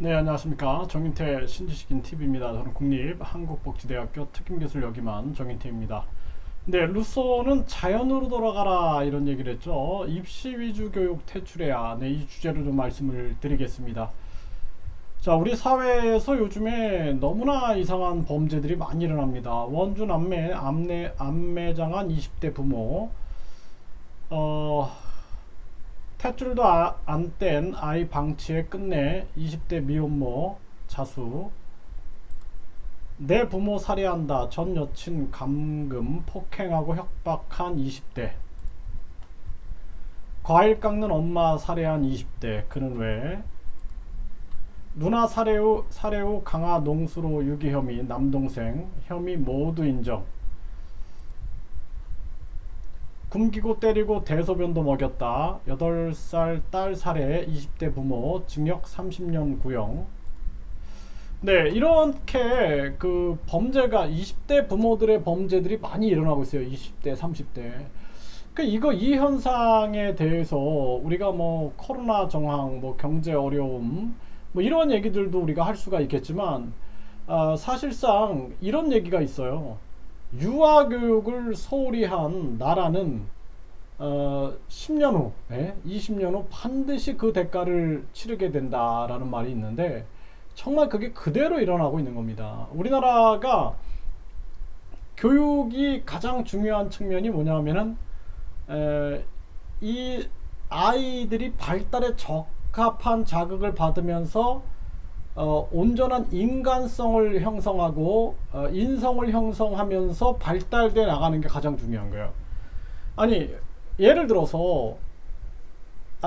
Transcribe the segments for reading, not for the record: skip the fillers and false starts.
네, 안녕하십니까. 정인태 신지식인 TV입니다. 저는 국립한국복지대학교 특임교수를 역임한 정인태입니다. 네, 루소는 자연으로 돌아가라 이런 얘기를 했죠. 입시 위주 교육 퇴출해야. 네, 이 주제로 좀 말씀을 드리겠습니다. 자, 우리 사회에서 요즘에 너무나 이상한 범죄들이 많이 일어납니다. 원주 암매장한 20대 부모, 어, 탯줄도 안 뗀 아이 방치에 끝내 20대 미혼모 자수, 내 부모 살해한다 전 여친 감금 폭행하고 협박한 20대, 과일 깎는 엄마 살해한 20대 그는 왜, 누나 살해 후 강화 농수로 유기 혐의 남동생 혐의 모두 인정, 굶기고 때리고 대소변도 먹였다 8살 딸 살해 20대 부모 징역 30년 구형. 네, 이렇게 그 범죄가 20대 부모들의 범죄들이 많이 일어나고 있어요. 20대 30대. 이 현상에 대해서 우리가 뭐 코로나 정황, 뭐 경제 어려움, 뭐 이런 얘기들도 우리가 할 수가 있겠지만, 사실상 이런 얘기가 있어요. 유아교육을 소홀히 한 나라는 10년 후, 20년 후 반드시 그 대가를 치르게 된다라는 말이 있는데, 정말 그게 그대로 일어나고 있는 겁니다. 우리나라가 교육이 가장 중요한 측면이 뭐냐면은 이 아이들이 발달에 적합한 자극을 받으면서 온전한 인간성을 형성하고 인성을 형성하면서 발달돼 나가는 게 가장 중요한 거예요. 아니, 예를 들어서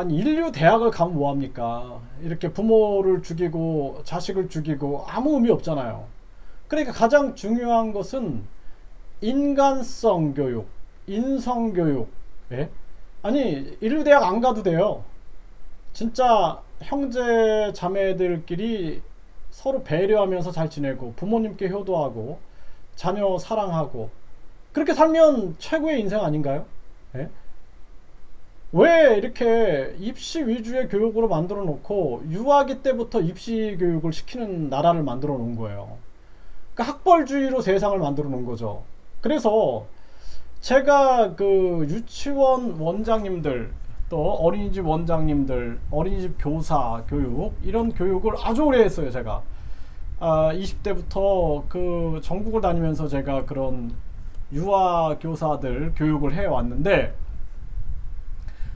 인류 대학을 가면 뭐합니까? 이렇게 부모를 죽이고 자식을 죽이고 아무 의미 없잖아요. 그러니까 가장 중요한 것은 인간성 교육, 인성 교육. 예? 아니, 인류 대학 안 가도 돼요. 진짜 형제 자매들끼리 서로 배려하면서 잘 지내고 부모님께 효도하고 자녀 사랑하고 그렇게 살면 최고의 인생 아닌가요? 예? 왜 이렇게 입시 위주의 교육으로 만들어 놓고 유아기 때부터 입시 교육을 시키는 나라를 만들어 놓은 거예요. 그러니까 학벌주의로 세상을 만들어 놓은 거죠. 그래서 제가 그 유치원 원장님들, 또 어린이집 원장님들, 어린이집 교사 교육, 이런 교육을 아주 오래 했어요, 제가. 20대부터 그 전국을 다니면서 제가 그런 유아 교사들 교육을 해 왔는데,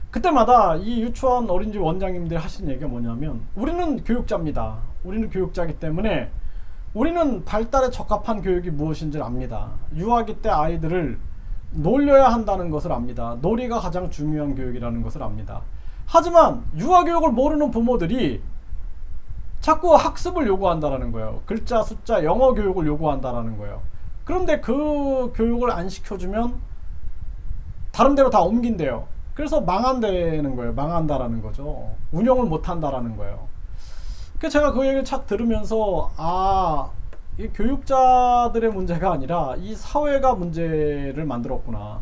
그때마다 이 유치원 어린이집 원장님들 하신 얘기가 뭐냐면, 우리는 교육자입니다. 우리는 교육자이기 때문에 우리는 발달에 적합한 교육이 무엇인지를 압니다. 유아기 때 아이들을 놀려야 한다는 것을 압니다. 놀이가 가장 중요한 교육이라는 것을 압니다. 하지만 유아교육을 모르는 부모들이 자꾸 학습을 요구한다는 거예요. 글자, 숫자, 영어 교육을 요구한다는 거예요. 그런데 그 교육을 안 시켜주면 다른 데로 다 옮긴대요. 그래서 망한다는 거예요. 망한다라는 거죠. 운영을 못한다라는 거예요. 그래서 제가 그 얘기를 착 들으면서 이 교육자들의 문제가 아니라 이 사회가 문제를 만들었구나.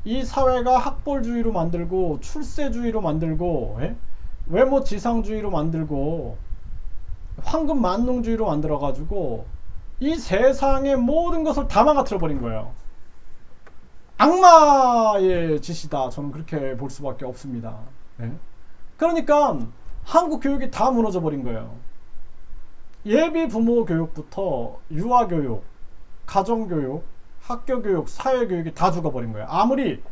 이 사회가 학벌주의로 만들고 출세주의로 만들고 외모 지상주의로 만들고 황금 만능주의로 만들어가지고 이 세상의 모든 것을 다 망가뜨려 버린 거예요. 악마의 짓이다. 저는 그렇게 볼 수밖에 없습니다. 그러니까 한국 교육이 다 무너져 버린 거예요. 예비 부모 교육부터 유아교육, 가정교육, 학교교육, 사회교육이 다 죽어버린 거예요. 아무리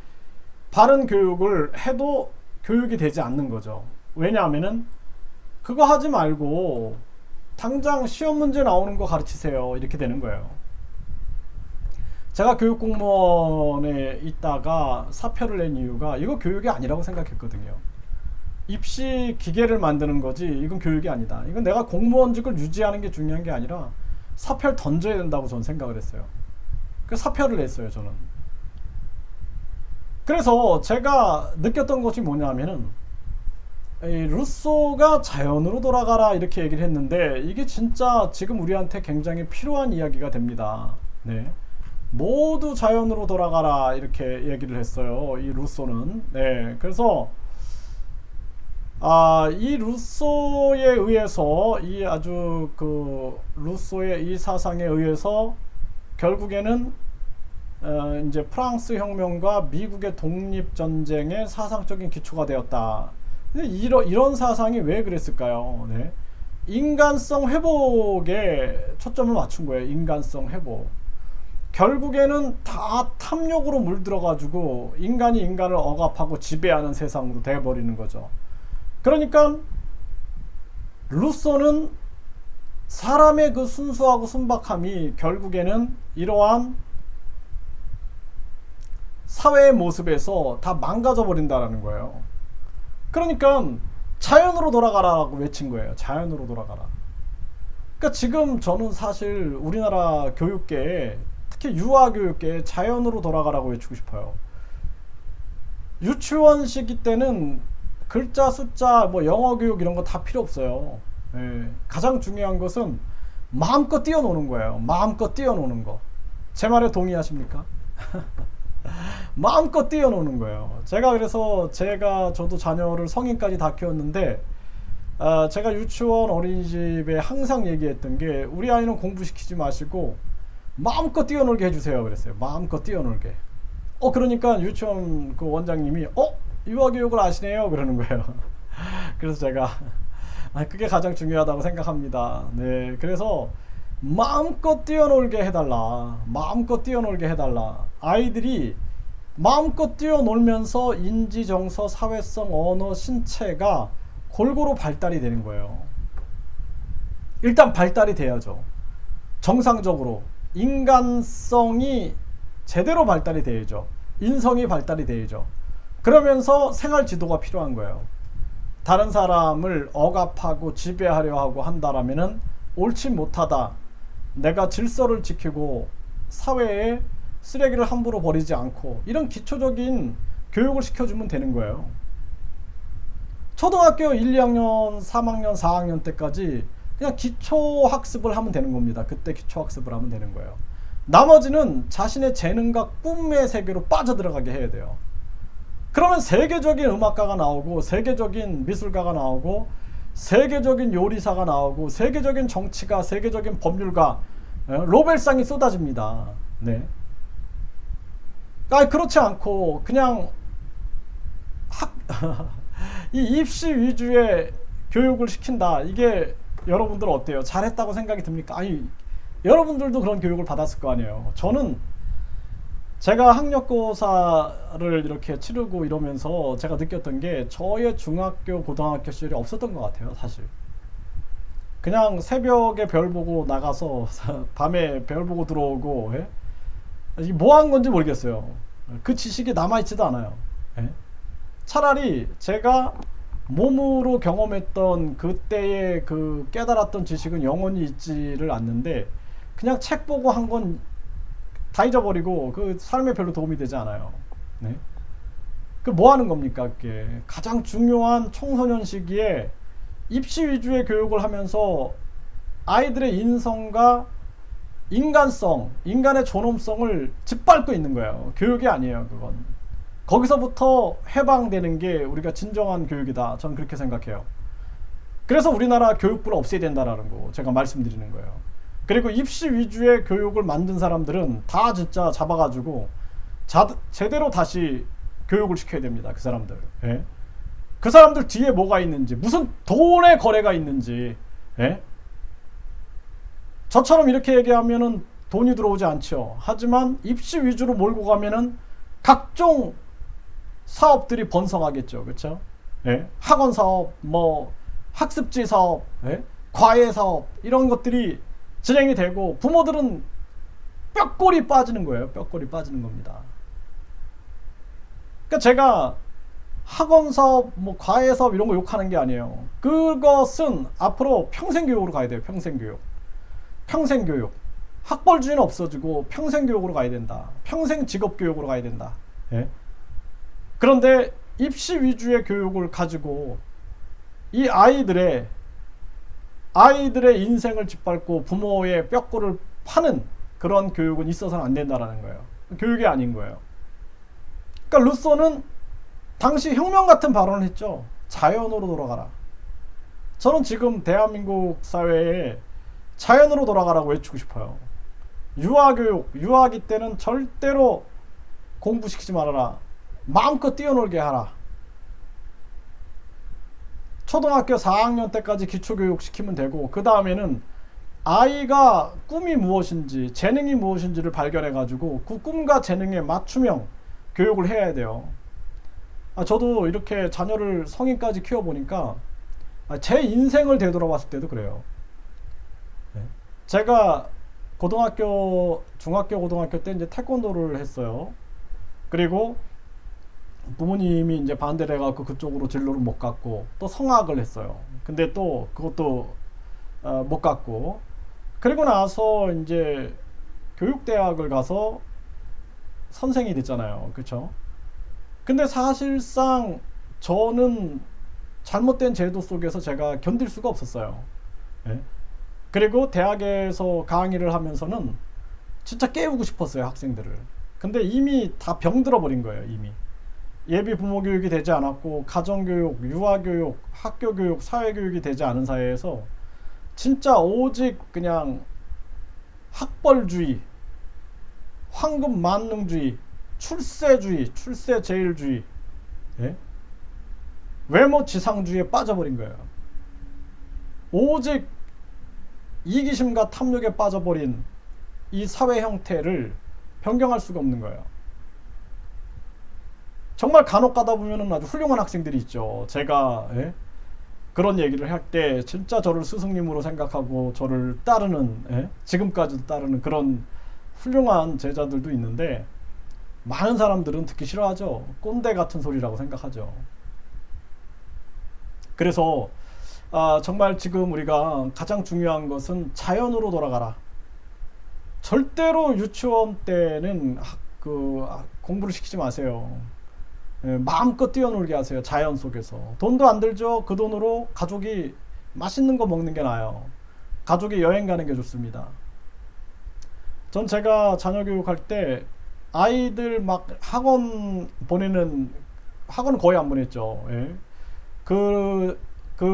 바른 교육을 해도 교육이 되지 않는 거죠. 왜냐하면은 그거 하지 말고 당장 시험 문제 나오는 거 가르치세요. 이렇게 되는 거예요. 제가 교육공무원에 있다가 사표를 낸 이유가 이거 교육이 아니라고 생각했거든요. 입시 기계를 만드는 거지 이건 교육이 아니다. 이건 내가 공무원직을 유지하는 게 중요한 게 아니라 사표를 던져야 된다고 저는 생각을 했어요. 그래서 사표를 냈어요, 저는. 그래서 제가 느꼈던 것이 뭐냐면은 루소가 자연으로 돌아가라 이렇게 얘기를 했는데 이게 진짜 지금 우리한테 굉장히 필요한 이야기가 됩니다. 네. 모두 자연으로 돌아가라 이렇게 얘기를 했어요, 이 루소는. 네. 그래서 이 루소에 의해서 이 아주 그 루소의 이 사상에 의해서 결국에는 이제 프랑스 혁명과 미국의 독립 전쟁의 사상적인 기초가 되었다. 근데 이런 사상이 왜 그랬을까요? 네. 인간성 회복에 초점을 맞춘 거예요. 인간성 회복. 결국에는 다 탐욕으로 물들어가지고 인간이 인간을 억압하고 지배하는 세상으로 돼버리는 거죠. 그러니까 루소는 사람의 그 순수하고 순박함이 결국에는 이러한 사회의 모습에서 다 망가져 버린다라는 거예요. 그러니까 자연으로 돌아가라고 외친 거예요. 자연으로 돌아가라. 그러니까 지금 저는 사실 우리나라 교육계에, 특히 유아교육계에 자연으로 돌아가라고 외치고 싶어요. 유치원 시기 때는 글자, 숫자, 뭐 영어 교육 이런 거 다 필요 없어요. 예. 가장 중요한 것은 마음껏 뛰어노는 거예요. 마음껏 뛰어노는 거. 제 말에 동의하십니까? 마음껏 뛰어노는 거예요. 제가 그래서 저도 자녀를 성인까지 다 키웠는데, 제가 유치원 어린이집에 항상 얘기했던 게, 우리 아이는 공부시키지 마시고 마음껏 뛰어놀게 해주세요 그랬어요. 마음껏 뛰어놀게. 그러니까 유치원 그 원장님이 유아교육을 아시네요 그러는 거예요. 그래서 제가 그게 가장 중요하다고 생각합니다. 네, 그래서 마음껏 뛰어놀게 해달라. 마음껏 뛰어놀게 해달라. 아이들이 마음껏 뛰어놀면서 인지, 정서, 사회성, 언어, 신체가 골고루 발달이 되는 거예요. 일단 발달이 돼야죠. 정상적으로 인간성이 제대로 발달이 돼야죠. 인성이 발달이 돼야죠. 그러면서 생활 지도가 필요한 거예요. 다른 사람을 억압하고 지배하려 하고 한다라면은 옳지 못하다. 내가 질서를 지키고 사회에 쓰레기를 함부로 버리지 않고, 이런 기초적인 교육을 시켜주면 되는 거예요. 초등학교 1, 2학년, 3학년, 4학년 때까지 그냥 기초학습을 하면 되는 겁니다. 그때 기초학습을 하면 되는 거예요. 나머지는 자신의 재능과 꿈의 세계로 빠져들어가게 해야 돼요. 그러면 세계적인 음악가가 나오고, 세계적인 미술가가 나오고, 세계적인 요리사가 나오고, 세계적인 정치가, 세계적인 법률가, 노벨상이 쏟아집니다. 네. 그렇지 않고 그냥 이 입시 위주의 교육을 시킨다. 이게 여러분들 어때요? 잘했다고 생각이 듭니까? 아니, 여러분들도 그런 교육을 받았을 거 아니에요. 저는 제가 학력고사를 이렇게 치르고 이러면서 제가 느꼈던 게, 저의 중학교, 고등학교 시절이 없었던 것 같아요. 사실 그냥 새벽에 별 보고 나가서 밤에 별 보고 들어오고, 이게 뭐 한 건지 모르겠어요. 그 지식이 남아있지도 않아요. 차라리 제가 몸으로 경험했던 그때의 그 깨달았던 지식은 영원히 있지를 않는데, 그냥 책 보고 한 건 다 잊어버리고 그 삶에 별로 도움이 되지 않아요. 네? 그 뭐 하는 겁니까? 그게 가장 중요한 청소년 시기에 입시 위주의 교육을 하면서 아이들의 인성과 인간성, 인간의 존엄성을 짓밟고 있는 거예요. 교육이 아니에요, 그건. 거기서부터 해방되는 게 우리가 진정한 교육이다. 저는 그렇게 생각해요. 그래서 우리나라 교육부를 없애야 된다라는 거 제가 말씀드리는 거예요. 그리고 입시 위주의 교육을 만든 사람들은 다 진짜 잡아가지고 제대로 다시 교육을 시켜야 됩니다. 그 사람들. 예? 그 사람들 뒤에 뭐가 있는지, 무슨 돈의 거래가 있는지. 예? 저처럼 이렇게 얘기하면은 돈이 들어오지 않죠. 하지만 입시 위주로 몰고 가면은 각종 사업들이 번성하겠죠. 그렇죠? 예? 학원 사업, 뭐 학습지 사업, 예? 과외 사업, 이런 것들이 진행이 되고, 부모들은 뼈골이 빠지는 거예요. 뼈골이 빠지는 겁니다. 그러니까 제가 학원 사업, 뭐 과외 사업 이런 거 욕하는 게 아니에요. 그것은 앞으로 평생교육으로 가야 돼요. 평생교육. 평생교육. 학벌주의는 없어지고 평생교육으로 가야 된다. 평생 직업교육으로 가야 된다. 예? 그런데 입시 위주의 교육을 가지고 이 아이들의 인생을 짓밟고 부모의 뼈골을 파는 그런 교육은 있어서는 안 된다라는 거예요. 교육이 아닌 거예요. 그러니까 루소는 당시 혁명 같은 발언을 했죠. 자연으로 돌아가라. 저는 지금 대한민국 사회에 자연으로 돌아가라고 외치고 싶어요. 유아교육, 유아기 때는 절대로 공부시키지 말아라. 마음껏 뛰어놀게 하라. 초등학교 4학년 때까지 기초교육 시키면 되고, 그 다음에는 아이가 꿈이 무엇인지, 재능이 무엇인지를 발견해 가지고 그 꿈과 재능에 맞춤형 교육을 해야 돼요. 저도 이렇게 자녀를 성인까지 키워보니까 제 인생을 되돌아봤을 때도 그래요. 제가 고등학교, 중학교, 고등학교 때 이제 태권도를 했어요. 그리고 부모님이 이제 반대를 해갖고 그쪽으로 진로를 못 갔고, 또 성악을 했어요. 근데 또 그것도 못 갔고, 그리고 나서 이제 교육대학을 가서 선생이 됐잖아요. 그쵸? 근데 사실상 저는 잘못된 제도 속에서 제가 견딜 수가 없었어요. 예? 그리고 대학에서 강의를 하면서는 진짜 깨우고 싶었어요, 학생들을. 근데 이미 다 병들어 버린 거예요, 이미. 예비 부모 교육이 되지 않았고, 가정교육, 유아교육, 학교교육, 사회교육이 되지 않은 사회에서 진짜 오직 그냥 학벌주의, 황금 만능주의, 출세주의, 출세제일주의, 예? 외모지상주의에 빠져버린 거예요. 오직 이기심과 탐욕에 빠져버린 이 사회 형태를 변경할 수가 없는 거예요. 정말 간혹 가다 보면은 아주 훌륭한 학생들이 있죠. 제가 그런 얘기를 할 때 진짜 저를 스승님으로 생각하고 저를 따르는, 지금까지도 따르는 그런 훌륭한 제자들도 있는데, 많은 사람들은 듣기 싫어하죠. 꼰대 같은 소리라고 생각하죠. 그래서 정말 지금 우리가 가장 중요한 것은 자연으로 돌아가라. 절대로 유치원 때는 공부를 시키지 마세요. 마음껏 뛰어놀게 하세요. 자연 속에서. 돈도 안 들죠. 그 돈으로 가족이 맛있는 거 먹는 게 나아요. 가족이 여행 가는 게 좋습니다. 전 제가 자녀 교육할 때 아이들 막 학원 보내는, 학원은 거의 안 보냈죠. 그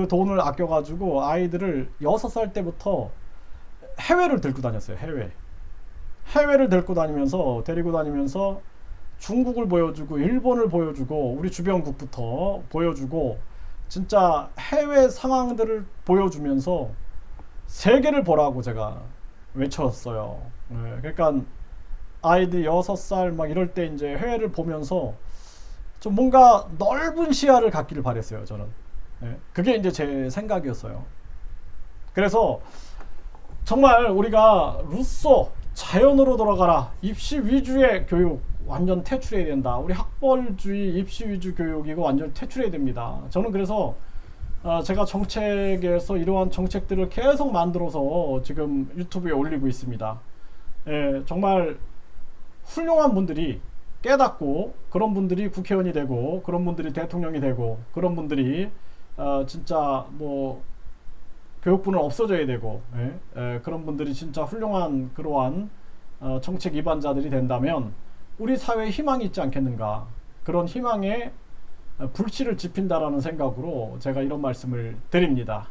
돈을 아껴가지고 아이들을 6살 때부터 해외를 데리고 다녔어요. 해외를 데리고 다니면서 중국을 보여주고, 일본을 보여주고, 우리 주변국부터 보여주고, 진짜 해외 상황들을 보여주면서 세계를 보라고 제가 외쳤어요. 그러니까 아이들 6살 막 이럴 때 이제 해외를 보면서 좀 뭔가 넓은 시야를 갖기를 바랬어요, 저는. 그게 이제 제 생각이었어요. 그래서 정말 우리가 루소 자연으로 돌아가라, 입시 위주의 교육 완전 퇴출해야 된다. 우리 학벌주의 입시 위주 교육 이거 완전 퇴출해야 됩니다. 저는 그래서 제가 정책에서 이러한 정책들을 계속 만들어서 지금 유튜브에 올리고 있습니다. 정말 훌륭한 분들이 깨닫고, 그런 분들이 국회의원이 되고, 그런 분들이 대통령이 되고, 그런 분들이 진짜 뭐 교육부는 없어져야 되고, 그런 분들이 진짜 훌륭한 그러한 정책 입안자들이 된다면 우리 사회에 희망이 있지 않겠는가. 그런 희망에 불씨를 지핀다라는 생각으로 제가 이런 말씀을 드립니다.